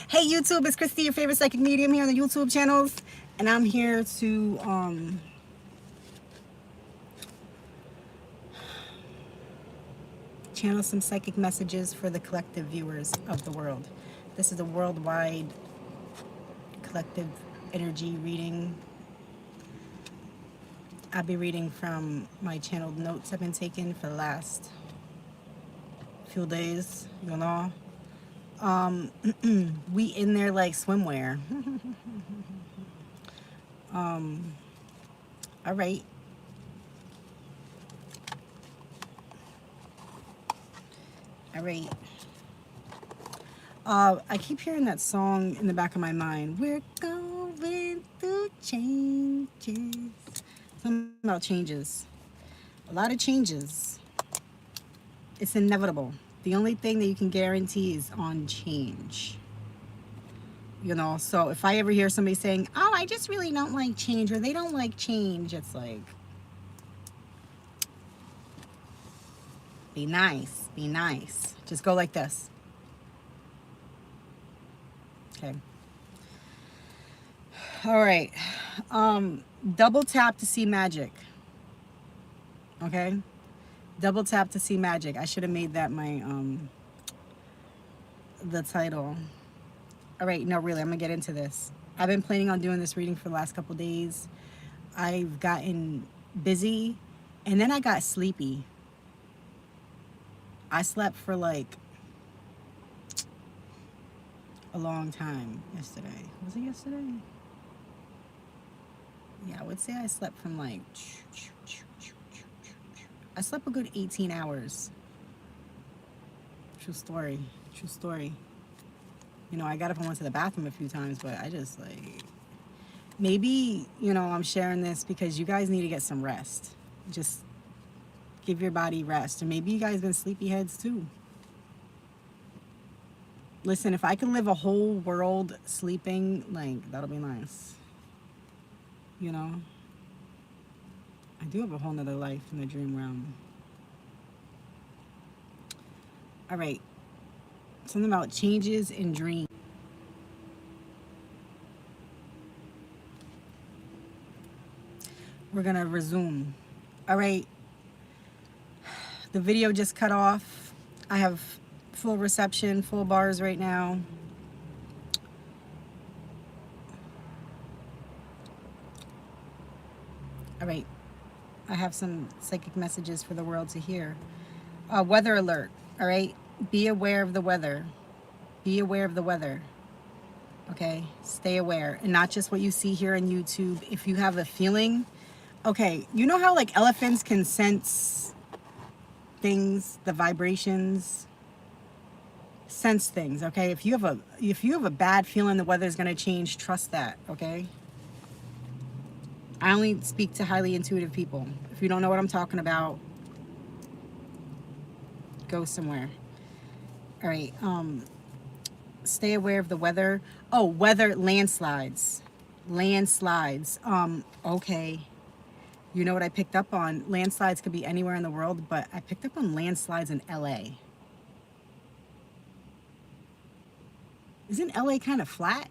Hey YouTube, it's Christy, your favorite psychic medium here on the YouTube channels, and I'm here to channel some psychic messages for the collective viewers of the world. This is a worldwide collective energy reading. I'll be reading from my channeled notes I've been taking for the last few days, you know. We in there like swimwear. All right. All right. I keep hearing that song in the back of my mind. We're going through changes. Something about changes. A lot of changes. It's inevitable. The only thing that you can guarantee is on change. You know, so if I ever hear somebody saying, oh, I just really don't like change, or they don't like change, it's like, be nice, be nice. Just go like this. Okay. All right. Double tap to see magic. Okay. Double tap to see magic. I should have made that my the title. All right, no, really, I'm gonna get into this. I've been planning on doing this reading for the last couple days. I've gotten busy, and then I got sleepy. I slept for like a long time yesterday. Was it yesterday? Yeah, I would say I slept from like, I slept a good 18 hours. True story. True story. You know, I got up and went to the bathroom a few times, but I just like, maybe, you know, I'm sharing this because you guys need to get some rest. Just give your body rest. And maybe you guys been sleepyheads too. Listen, if I can live a whole world sleeping, like, that'll be nice. You know? I do have a whole nother life in the dream realm. All right. Something about changes in dreams. We're going to resume. All right. The video just cut off. I have full reception, full bars right now. All right. I have some psychic messages for the world to hear. Weather alert. All right. Be aware of the weather. Be aware of the weather. Okay. Stay aware. And not just what you see here on YouTube. If you have a feeling, okay, you know how like elephants can sense things, the vibrations, sense things, okay? If you have a bad feeling the weather's going to change, trust that, okay? I only speak to highly intuitive people. If you don't know what I'm talking about, go somewhere. All right. Stay aware of the weather. Oh, weather, landslides. Landslides. Okay. You know what I picked up on? Landslides could be anywhere in the world, but I picked up on landslides in LA. Isn't LA kind of flat?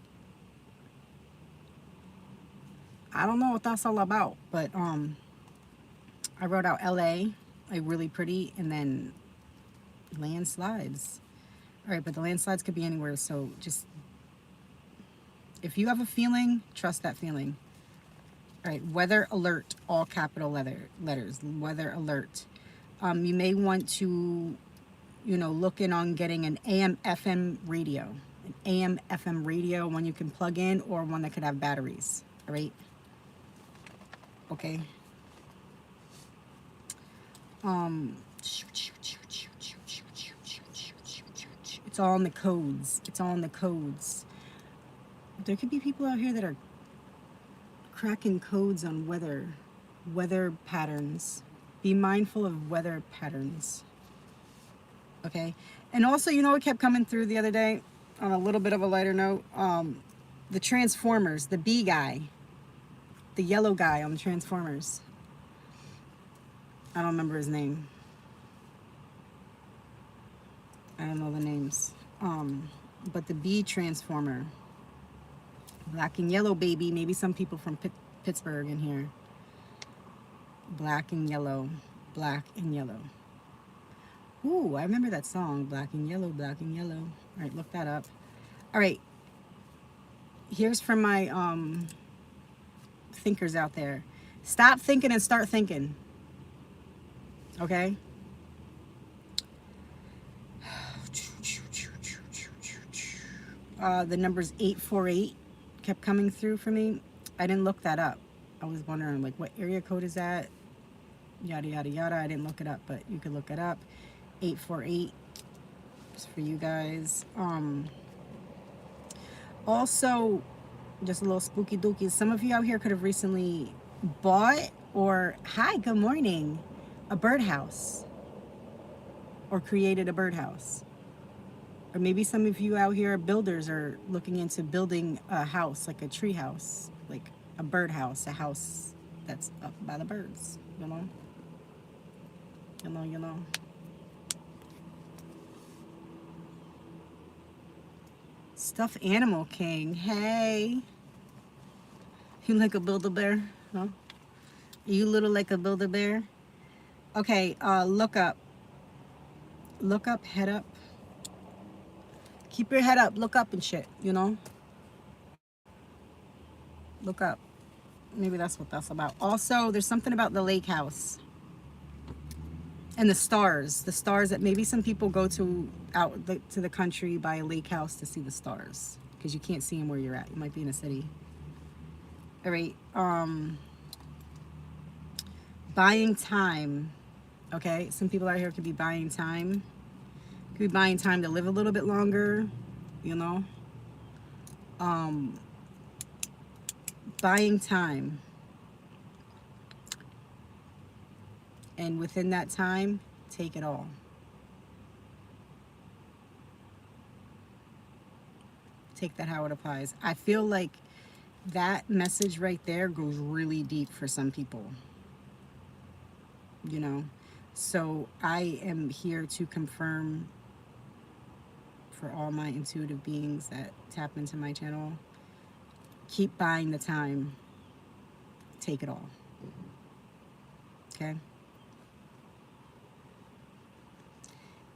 I don't know what that's all about, but I wrote out LA, like really pretty, and then landslides. All right, but the landslides could be anywhere, so just, if you have a feeling, trust that feeling. All right, weather alert, all capital letters, weather alert. You may want to, you know, look in on getting an AM FM radio. An AM FM radio, one you can plug in, or one that could have batteries. All right. Okay. It's all in the codes. It's all in the codes. There could be people out here that are cracking codes on weather patterns. Be mindful of weather patterns. Okay. And also, you know what kept coming through the other day on a little bit of a lighter note? The Transformers, the bee guy, the yellow guy on the Transformers. I don't remember his name. I don't know the names. but the bee transformer. Black and yellow, baby. Maybe some people from Pittsburgh in here. Black and yellow. Black and yellow. Ooh, I remember that song. Black and yellow, black and yellow. All right, look that up. All right. Here's for my thinkers out there. Stop thinking and start thinking. Okay? The number's 848 kept coming through for me. I didn't look that up. I was wondering, like, what area code is that? Yada, yada, yada. I didn't look it up, but you could look it up. 848. Just for you guys. Also, just a little spooky dookie. Some of you out here could have recently bought or, hi, good morning, a birdhouse. Or created a birdhouse. Or maybe some of you out here builders are looking into building a house, like a tree house, like a birdhouse, a house that's up by the birds, you know? You know. Stuffed animal king, hey. You like a Build-A-Bear? Huh? You little like a Build-A-Bear? Okay, look up. Look up, head up. Keep your head up, look up and shit, you know? Look up. Maybe that's what that's about. Also, there's something about the lake house. And the stars that maybe some people go to to the country by a lake house to see the stars. Because you can't see them where you're at. You might be in a city. All right. Buying time. Okay, some people out here could be buying time. Could be buying time to live a little bit longer, you know. Buying time. And within that time, take it all. Take that how it applies. I feel like that message right there goes really deep for some people. You know, so I am here to confirm for all my intuitive beings that tap into my channel, keep buying the time, take it all. Okay?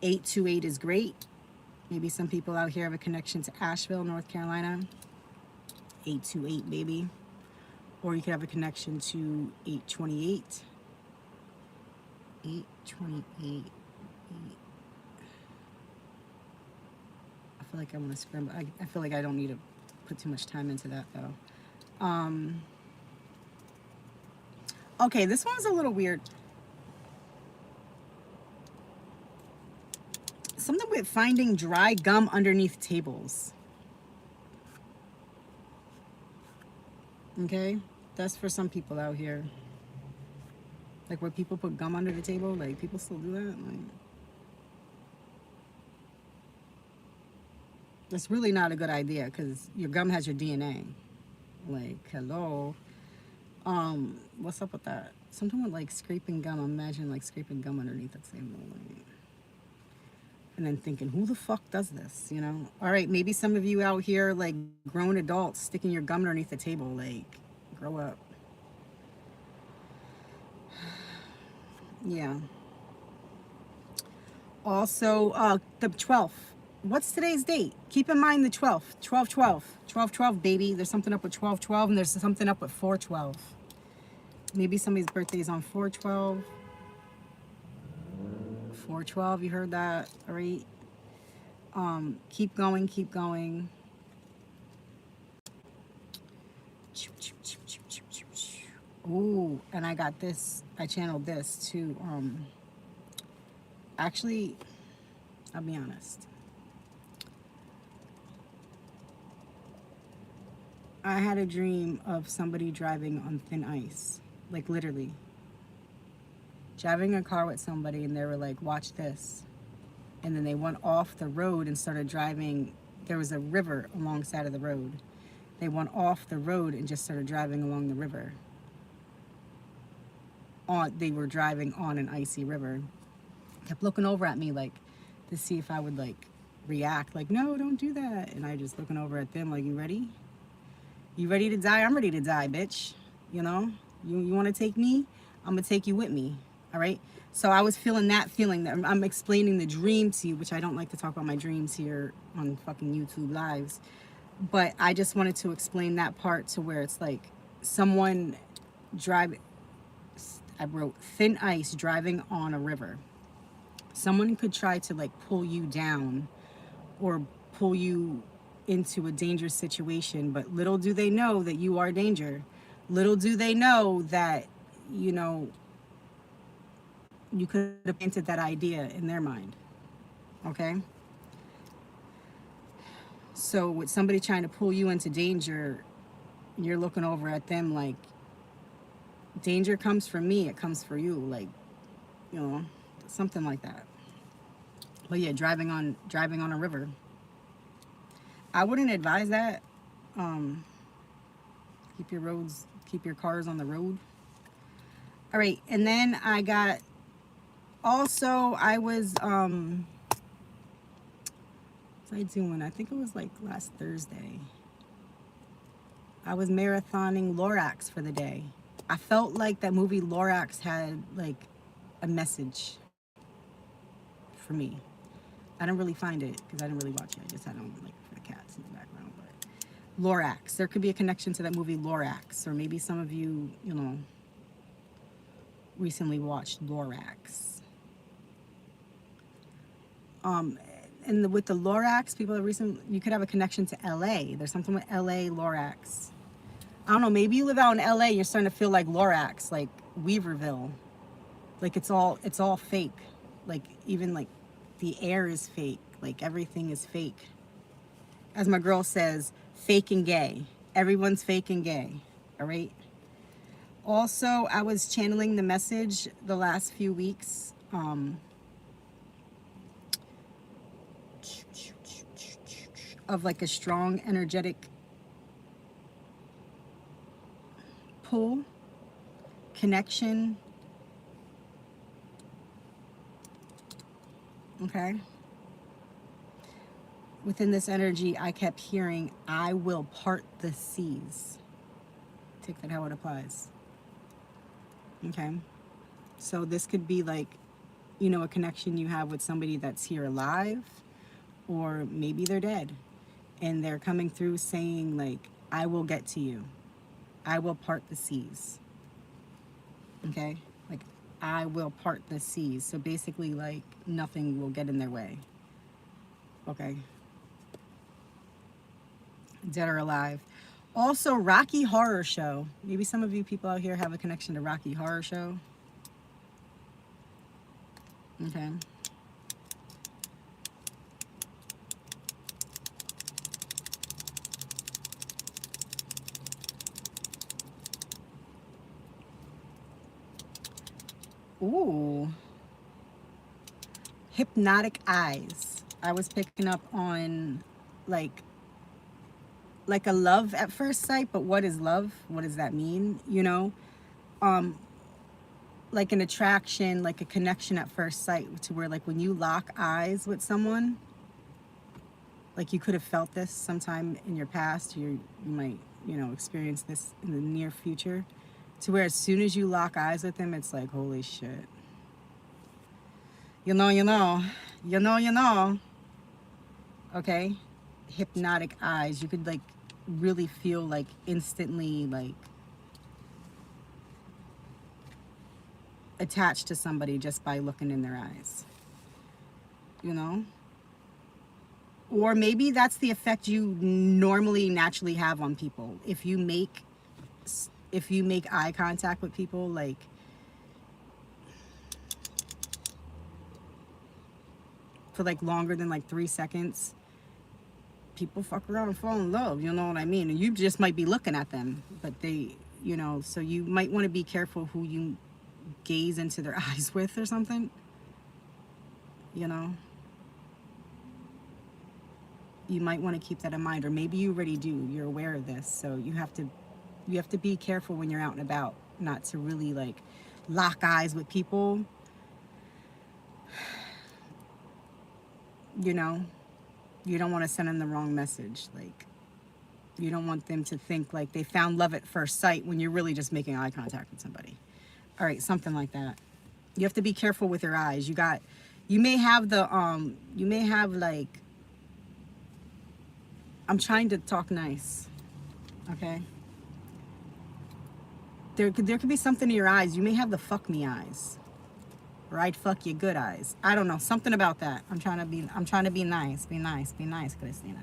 828 is great. Maybe some people out here have a connection to Asheville, North Carolina. 828, baby. Or you could have a connection to 828. 828. I feel like I want to scramble. I feel like I don't need to put too much time into that, though. Okay, this one's a little weird. Something with finding dry gum underneath tables. Okay? That's for some people out here. Like where people put gum under the table, like people still do that? Like, that's really not a good idea because your gum has your DNA. Like, hello. What's up with that? Something with like scraping gum. Imagine like scraping gum underneath the table. Like, and then thinking, who the fuck does this, you know? All right, maybe some of you out here, like grown adults, sticking your gum underneath the table, like, grow up. Yeah. Also, the 12th. What's today's date? Keep in mind the 12th. 12-12. 12-12, baby. There's something up with 12-12, and there's something up with 4-12. Maybe somebody's birthday is on 4-12. 4-12, you heard that, all right? Keep going, keep going. Ooh, and I got this, I channeled this to, actually, I'll be honest. I had a dream of somebody driving on thin ice, like literally. Driving a car with somebody and they were like, watch this. And then they went off the road and started driving. There was a river alongside of the road. They went off the road and just started driving along the river. They were driving on an icy river. Kept looking over at me like to see if I would like react like, no, don't do that. And I just looking over at them like, you ready? You ready to die? I'm ready to die, bitch. You know, you want to take me? I'm going to take you with me. All right. So I was feeling that feeling that I'm explaining the dream to you, which I don't like to talk about my dreams here on fucking YouTube lives. But I just wanted to explain that part to where it's like someone drive. I wrote thin ice driving on a river. Someone could try to like pull you down or pull you into a dangerous situation, but little do they know that you are danger. Little do they know that, you know, you could have planted that idea in their mind. Okay? So with somebody trying to pull you into danger, you're looking over at them like, danger comes for me, it comes for you, like, you know, something like that. But yeah, driving on a river. I wouldn't advise that. Keep your cars on the road. All right, and then I got, also I was, what was I doing? I think it was like last Thursday. I was marathoning Lorax for the day. I felt like that movie Lorax had like a message for me. I didn't really find it because I didn't really watch it. I just had on like for the cats in the background. But Lorax, there could be a connection to that movie Lorax, or maybe some of you, you know, recently watched Lorax. And with the Lorax, people have you could have a connection to LA. There's something with LA Lorax. I don't know, maybe you live out in LA, you're starting to feel like Lorax, like Weaverville. Like it's all fake. Like even like the air is fake. Like everything is fake. As my girl says, fake and gay. Everyone's fake and gay. All right? Also, I was channeling the message the last few weeks. Of like a strong energetic pull, connection. Okay? Within this energy, I kept hearing, I will part the seas. Take that how it applies. Okay? So this could be like, you know, a connection you have with somebody that's here alive, or maybe they're dead. And they're coming through saying like, I will get to you. I will part the seas. Okay? Like, I will part the seas. So basically, like, nothing will get in their way. Okay? Dead or alive. Also, Rocky Horror Show. Maybe some of you people out here have a connection to Rocky Horror Show. Okay. Ooh. Hypnotic eyes. I was picking up on like a love at first sight, but what is love? What does that mean? You know? Like an attraction, like a connection at first sight, to where like when you lock eyes with someone, like you could have felt this sometime in your past, you might, you know, experience this in the near future, to where as soon as you lock eyes with them, it's like, holy shit. You know. Okay? Hypnotic eyes. You could like really feel like instantly like attached to somebody just by looking in their eyes. You know? Or maybe that's the effect you normally naturally have on people. If you make eye contact with people, like for like longer than like 3 seconds, people fuck around and fall in love, you know what I mean? And you just might be looking at them, but they, you know, so you might want to be careful who you gaze into their eyes with or something, you know? You might want to keep that in mind, or maybe you already do, you're aware of this, so you have to be careful when you're out and about, not to really like lock eyes with people, you know? You don't want to send them the wrong message. Like, you don't want them to think like they found love at first sight when you're really just making eye contact with somebody. All right, something like that. You have to be careful with your eyes. You may have like, I'm trying to talk nice, okay? There could be something in your eyes. You may have the fuck me eyes, or I'd fuck you good eyes. I don't know, something about that. I'm trying to be nice, Christina.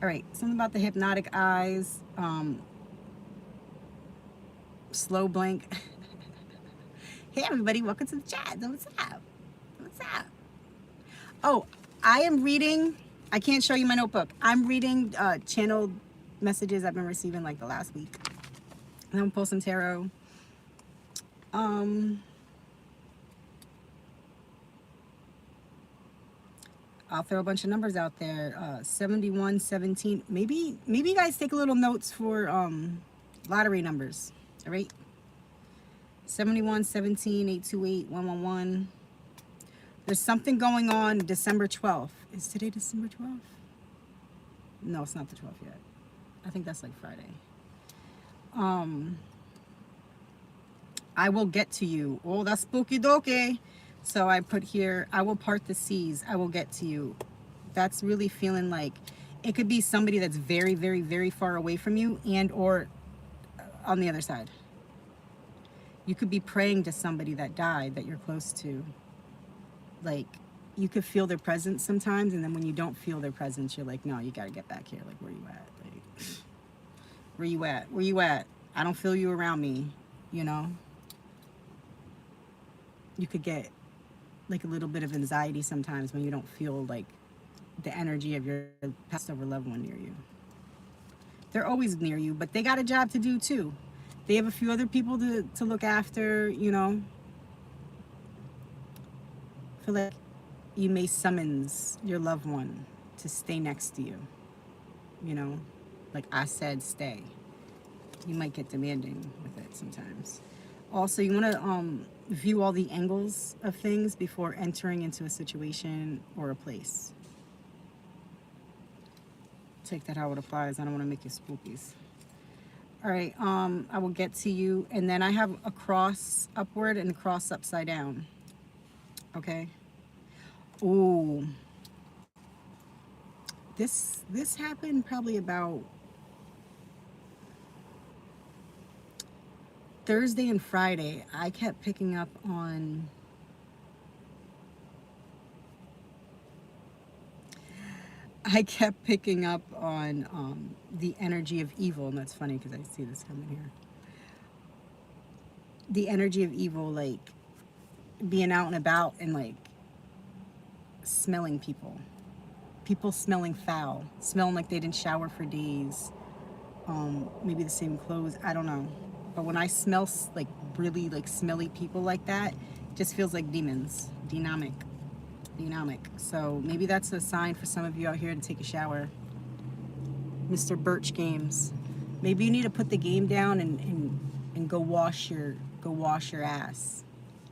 All right, something about the hypnotic eyes. Slow blink. Hey everybody, welcome to the chat. What's up? What's up? Oh, I am reading. I can't show you my notebook. I'm reading channeled messages I've been receiving like the last week. I'm gonna pull some tarot. I'll throw a bunch of numbers out there. 71, 17. Maybe you guys take a little notes for lottery numbers. All right. 71, 17, 828, 111. There's something going on December 12th. Is today December 12th? No, it's not the 12th yet. I think that's like Friday. I will get to you. Oh, that's spooky dokey. So I put here, I will part the seas. I will get to you. That's really feeling like it could be somebody that's very, very, very far away from you, and or on the other side. You could be praying to somebody that died that you're close to. Like, you could feel their presence sometimes, and then when you don't feel their presence, you're like, no, you gotta get back here. Like, where you at? Like, where you at? Where you at? I don't feel you around me, you know? You could get like a little bit of anxiety sometimes when you don't feel like the energy of your passed over loved one near you. They're always near you, but they got a job to do too. They have a few other people to look after, you know. I feel like you may summons your loved one to stay next to you, you know. Like I said, stay. You might get demanding with it sometimes. Also, you want to view all the angles of things before entering into a situation or a place. Take that how it applies. I don't want to make you spookies. All right, I will get to you. And then I have a cross upward and a cross upside down. Okay. Ooh. This happened probably about Thursday and Friday. I kept picking up on the energy of evil, and that's funny because I see this coming here. The energy of evil, like being out and about and like smelling people smelling foul, smelling like they didn't shower for days, maybe the same clothes, I don't know. But when I smell like really like smelly people like that, it just feels like demons, dynamic. So maybe that's a sign for some of you out here to take a shower. Mr. Birch Games, maybe you need to put the game down and go wash your ass,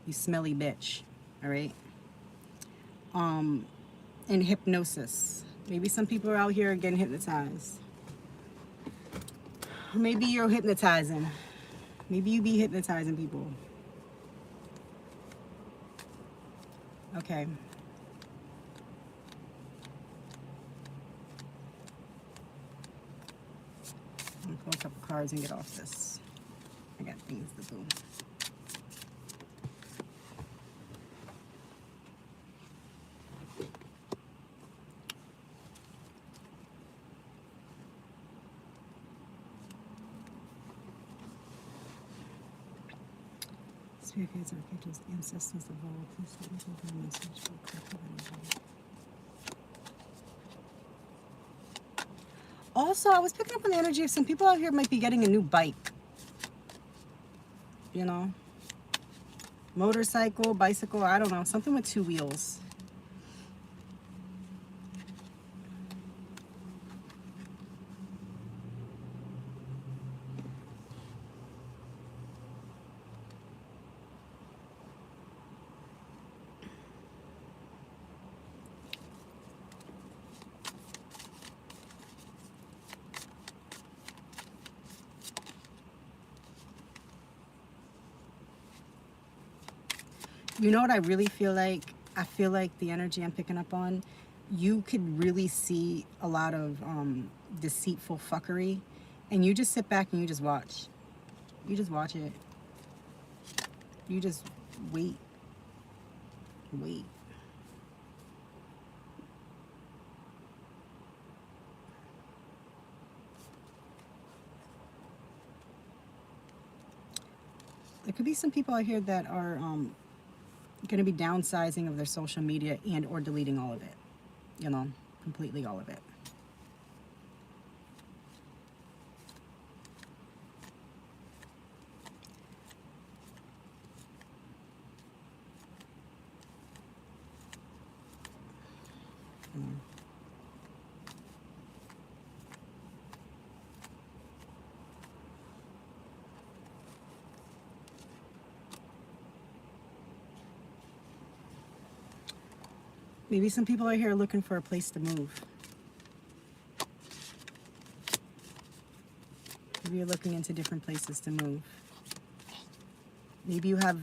you smelly bitch. All right. And hypnosis, maybe some people are out here getting hypnotized. Maybe you're hypnotizing. Maybe you be hypnotizing people. Okay. I'm gonna pull a couple cards and get off this. I got things to do. Spirit guides, archangels, ancestors of all, please let me hold the message for collective energy. Also, I was picking up on the energy of some people out here might be getting a new bike. You know? Motorcycle, bicycle, I don't know. Something with 2 wheels. You know what I really feel like? I feel like the energy I'm picking up on, you could really see a lot of deceitful fuckery, and you just sit back and you just watch. You just watch it. You just wait. Wait. There could be some people out here that are going to be downsizing of their social media and or deleting all of it. You know, completely all of it. Maybe some people are here looking for a place to move. Maybe you're looking into different places to move. Maybe you have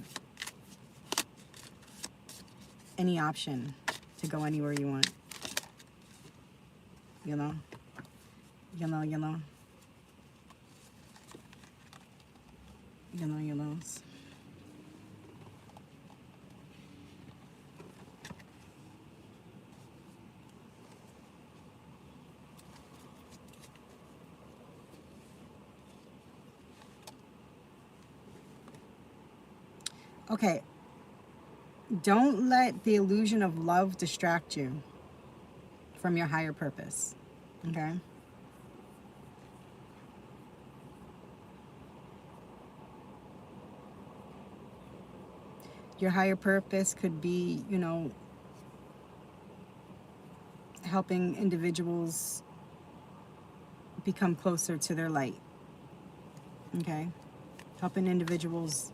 any option to go anywhere you want. You know? You know, you know. You know, you know. Okay. Don't let the illusion of love distract you from your higher purpose. Okay? Your higher purpose could be, you know, helping individuals become closer to their light. Okay? Helping individuals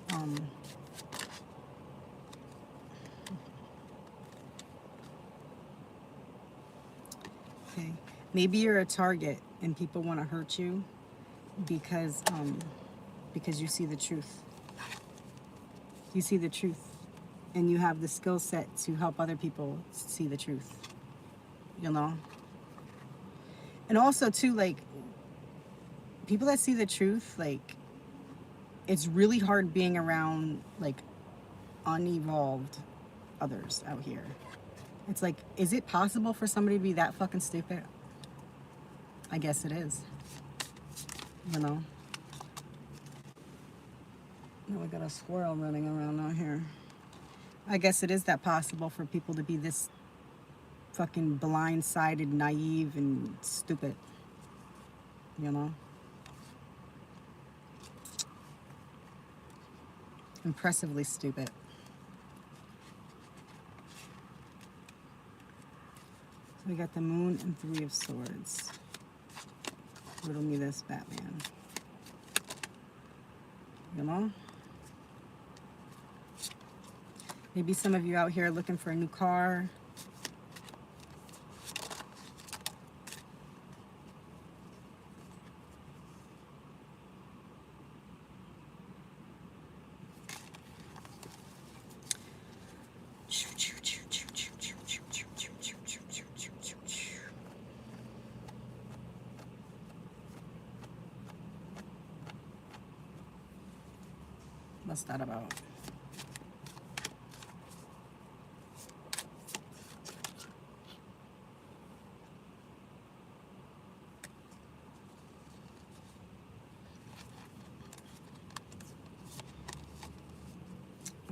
okay. Maybe you're a target and people want to hurt you because you see the truth. You see the truth and you have the skill set to help other people see the truth. You know? And also too, like, people that see the truth, like, it's really hard being around like unevolved others out here. It's like, is it possible for somebody to be that fucking stupid? I guess it is. You know? Now we got a squirrel running around out here. I guess it is that possible for people to be this fucking blindsided, naive, and stupid. You know? Impressively stupid. So we got the moon and 3 of swords. Riddle me this, Batman. You know? Maybe some of you out here looking for a new car. What's that about?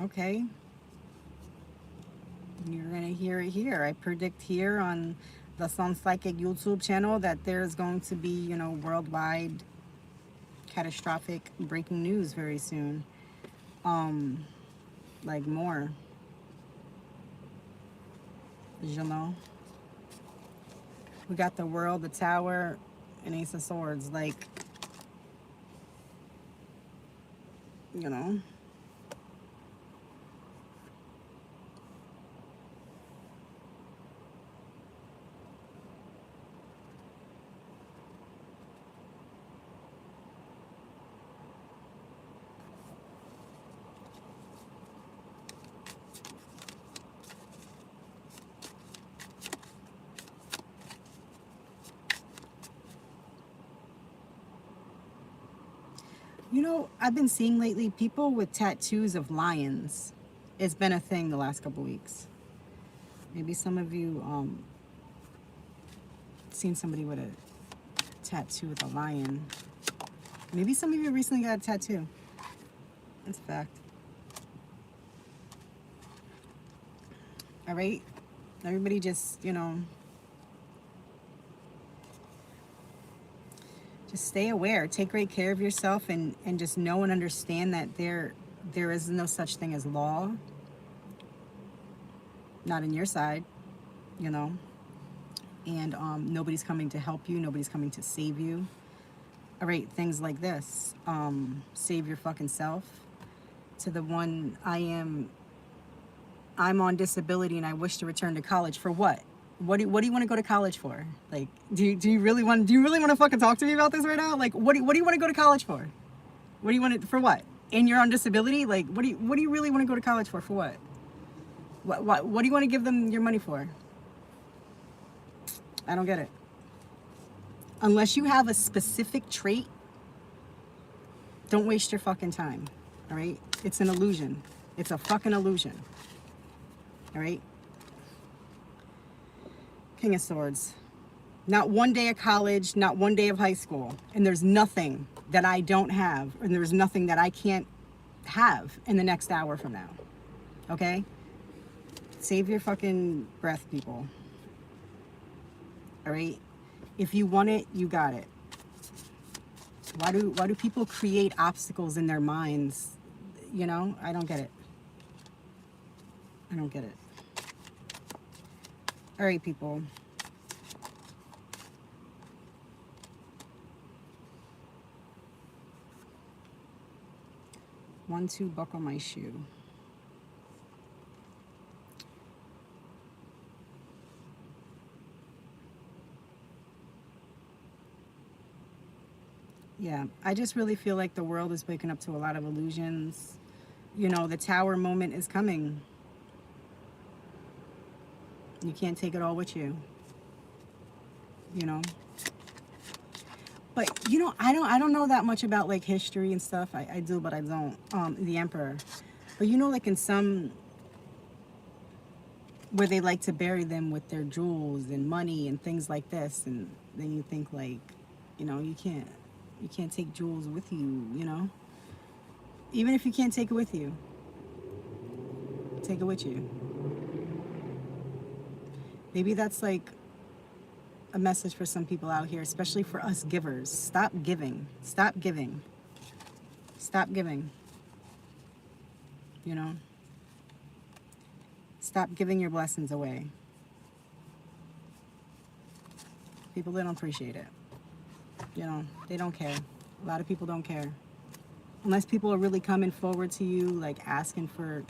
Okay. You're going to hear it here. I predict here on the Psychic YouTube channel that there's going to be, you know, worldwide catastrophic breaking news very soon. Like more. You know? We got the World, the Tower, and Ace of Swords. Like, you know? You know, I've been seeing lately people with tattoos of lions. It's been a thing the last couple weeks. Maybe some of you seen somebody with a tattoo with a lion. Maybe some of you recently got a tattoo. That's a fact. All right? Everybody just, you know, just stay aware. Take great care of yourself and just know and understand that there is no such thing as law. Not on your side, you know. And nobody's coming to help you. Nobody's coming to save you. All right, things like this. Save your fucking self. To the one, I'm on disability and I wish to return to college. For what? What do you want to go to college for? Like, do you really want to fucking talk to me about this right now? Like, what do you want to go to college for? What do you want to, for what? And you're on disability? Like, what do you really want to go to college for? For what? What do you want to give them your money for? I don't get it. Unless you have a specific trait, don't waste your fucking time. All right? It's an illusion. It's a fucking illusion. All right? King of Swords. Not one day of college, not one day of high school. And there's nothing that I don't have, and there's nothing that I can't have in the next hour from now. Okay? Save your fucking breath, people. All right? If you want it, you got it. Why do people create obstacles in their minds? You know, I don't get it. I don't get it. All right, people. One, two, buckle my shoe. Yeah, I just really feel like the world is waking up to a lot of illusions. You know, the tower moment is coming. You can't take it all with you. You know? But, you know, I don't know that much about, like, history and stuff. I do, but I don't. The Emperor. But, you know, like, in some, where they like to bury them with their jewels and money and things like this. And then you think, like, you know, you can't take jewels with you, you know? Even if you can't take it with you, take it with you. Maybe that's like a message for some people out here, especially for us givers. Stop giving. Stop giving. Stop giving. You know? Stop giving your blessings away. People, they don't appreciate it. You know, they don't care. A lot of people don't care. Unless people are really coming forward to you, like asking for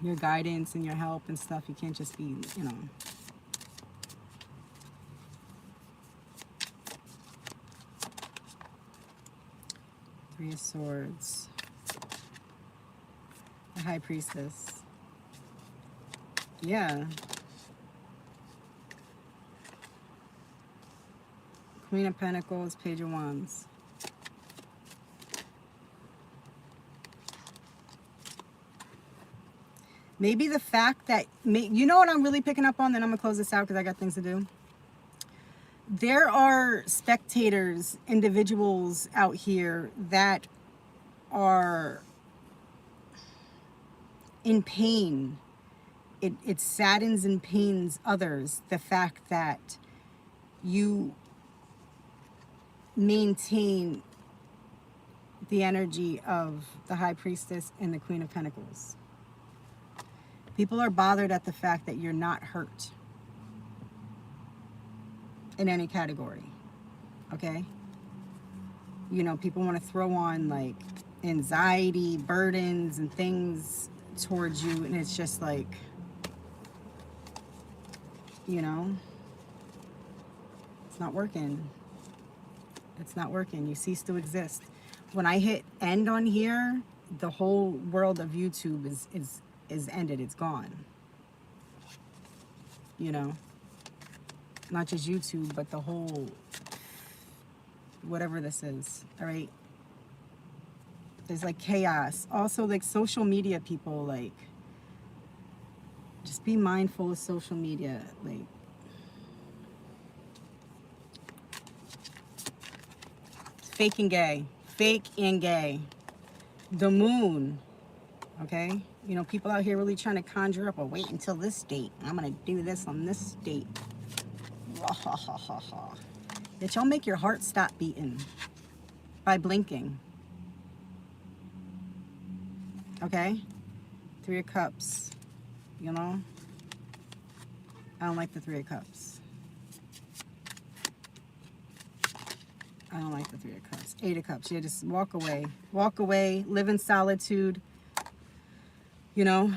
your guidance and your help and stuff, you can't just be, you know. Three of Swords. The High Priestess. Yeah. Queen of Pentacles, Page of Wands. Maybe the fact that, you know what I'm really picking up on? Then I'm going to close this out because I got things to do. There are spectators, individuals out here that are in pain. It saddens and pains others, the fact that you maintain the energy of the High Priestess and the Queen of Pentacles. People are bothered at the fact that you're not hurt in any category, okay? You know, people want to throw on like anxiety, burdens, and things towards you, and it's just like, you know, it's not working. It's not working. You cease to exist. When I hit end on here, the whole world of YouTube is ended. It's gone. You know, not just YouTube, but the whole, whatever this is. All right. There's like chaos. Also, like social media people, like, just be mindful of social media. Like, fake and gay. Fake and gay. The moon. Okay? You know, people out here really trying to conjure up, wait until this date. I'm going to do this on this date. That y'all make your heart stop beating by blinking. Okay? Three of Cups. You know? I don't like the Three of Cups. I don't like the Three of Cups. Eight of Cups. Yeah, just walk away. Walk away. Live in solitude. You know?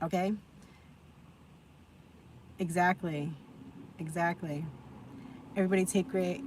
Okay? Exactly. Exactly. Everybody take great